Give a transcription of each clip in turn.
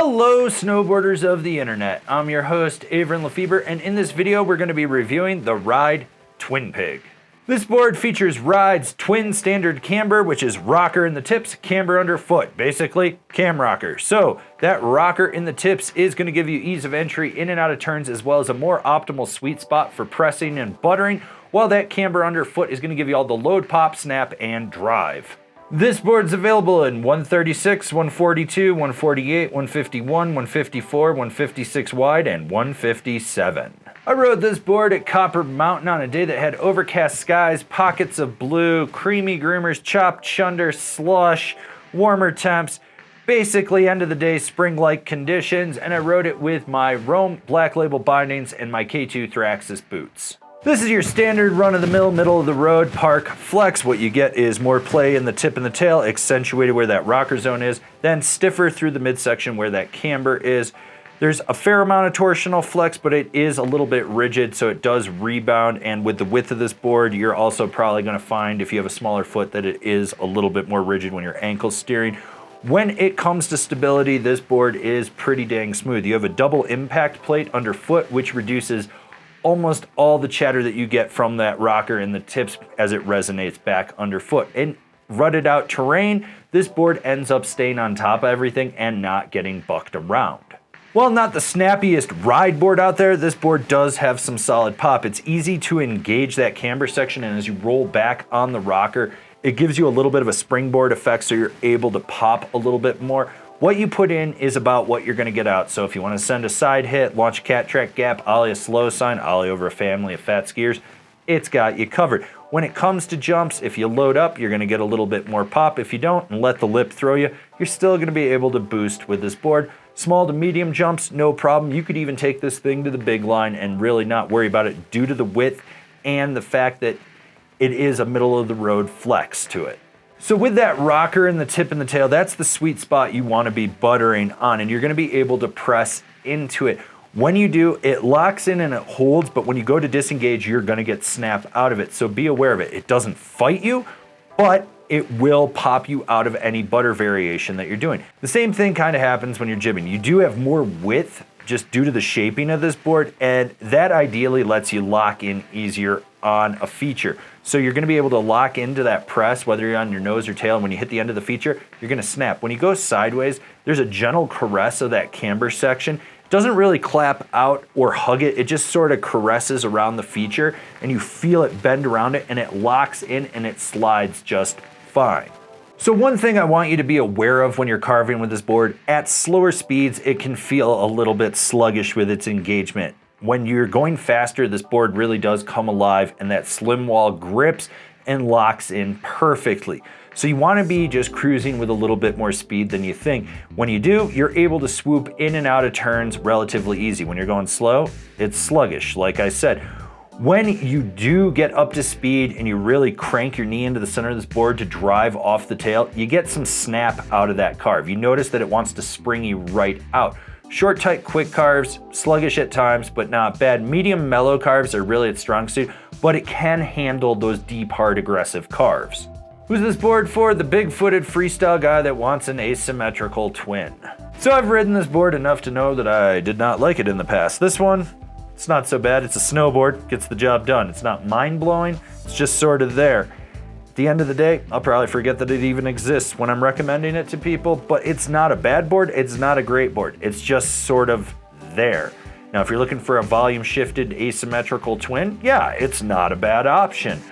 Hello snowboarders of the internet, I'm your host Avran LeFeber, and in this video we're going to be reviewing the Ride Twinpig. This board features Ride's twin standard camber, which is rocker in the tips, camber underfoot, basically cam rocker. So that rocker in the tips is going to give you ease of entry in and out of turns, as well as a more optimal sweet spot for pressing and buttering, while that camber underfoot is going to give you all the load, pop, snap, and drive. This board's available in 136, 142, 148, 151, 154, 156 wide, and 157. I rode this board at Copper Mountain on a day that had overcast skies, pockets of blue, creamy groomers, chopped chunder, slush, warmer temps, basically end of the day spring-like conditions, and I rode it with my Rome Black Label bindings and my K2 Thraxis boots. This is your standard run-of-the-mill, middle-of-the-road park flex. What you get is more play in the tip and the tail, accentuated where that rocker zone is, then stiffer through the midsection where that camber is. There's a fair amount of torsional flex, but it is a little bit rigid, so it does rebound, and with the width of this board, you're also probably going to find, if you have a smaller foot, that it is a little bit more rigid when you're ankle steering. When it comes to stability, this board is pretty dang smooth. You have a double impact plate underfoot, which reduces almost all the chatter that you get from that rocker in the tips as it resonates back underfoot. In rutted out terrain, this board ends up staying on top of everything and not getting bucked around. While not the snappiest ride board out there, this board does have some solid pop. It's easy to engage that camber section, and as you roll back on the rocker, it gives you a little bit of a springboard effect, so you're able to pop a little bit more. What you put in is about what you're going to get out. So if you want to send a side hit, launch a cat track gap, ollie a slow sign, ollie over a family of fat skiers, it's got you covered. When it comes to jumps, if you load up, you're going to get a little bit more pop. If you don't and let the lip throw you, you're still going to be able to boost with this board. Small to medium jumps, no problem. You could even take this thing to the big line and really not worry about it due to the width and the fact that it is a middle of the road flex to it. So with that rocker in the tip and the tail, that's the sweet spot you want to be buttering on, and you're going to be able to press into it. When you do, it locks in and it holds, but when you go to disengage, you're going to get snapped out of it. So be aware of it. It doesn't fight you, but it will pop you out of any butter variation that you're doing. The same thing kind of happens when you're jibbing. You do have more width just due to the shaping of this board, and that ideally lets you lock in easier on a feature. So you're going to be able to lock into that press, whether you're on your nose or tail, and when you hit the end of the feature, you're going to snap. When you go sideways, there's a gentle caress of that camber section. It doesn't really clap out or hug it, it just sort of caresses around the feature, and you feel it bend around it, and it locks in and it slides just fine. So one thing I want you to be aware of when you're carving with this board, at slower speeds, it can feel a little bit sluggish with its engagement. When you're going faster, this board really does come alive, and that slim wall grips and locks in perfectly. So you want to be just cruising with a little bit more speed than you think. When you do, you're able to swoop in and out of turns relatively easy. When you're going slow, it's sluggish, like I said. When you do get up to speed and you really crank your knee into the center of this board to drive off the tail, you get some snap out of that carve. You notice that it wants to spring you right out. Short, tight, quick carves, sluggish at times, but not bad. Medium, mellow carves are really its strong suit, but it can handle those deep, hard, aggressive carves. Who's this board for? The big-footed freestyle guy that wants an asymmetrical twin. So I've ridden this board enough to know that I did not like it in the past. This one, it's not so bad. It's a snowboard, gets the job done. It's not mind-blowing, it's just sort of there. At the end of the day, I'll probably forget that it even exists when I'm recommending it to people, but it's not a bad board, it's not a great board. It's just sort of there. Now, if you're looking for a volume-shifted asymmetrical twin, yeah, it's not a bad option.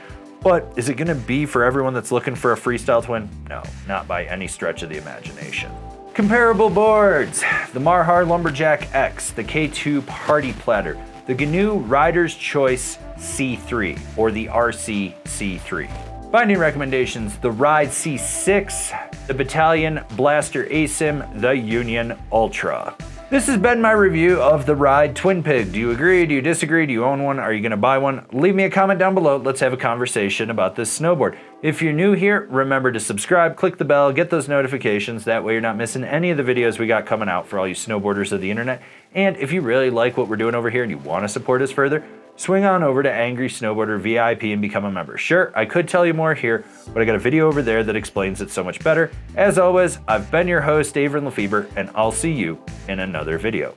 But is it gonna be for everyone that's looking for a freestyle twin? No, not by any stretch of the imagination. Comparable boards, the Marhar Lumberjack X, the K2 Party Platter, the GNU Rider's Choice C3, or the RC C3. Binding recommendations, the Ride C6, the Battalion Blaster ASIM, the Union Ultra. This has been my review of the Ride Twinpig. Do you agree? Do you disagree? Do you own one? Are you gonna buy one? Leave me a comment down below. Let's have a conversation about this snowboard. If you're new here, remember to subscribe, click the bell, get those notifications. That way you're not missing any of the videos we got coming out for all you snowboarders of the internet. And if you really like what we're doing over here and you wanna support us further, swing on over to Angry Snowboarder VIP and become a member. Sure, I could tell you more here, but I got a video over there that explains it so much better. As always, I've been your host, Avran LeFeber, and I'll see you in another video.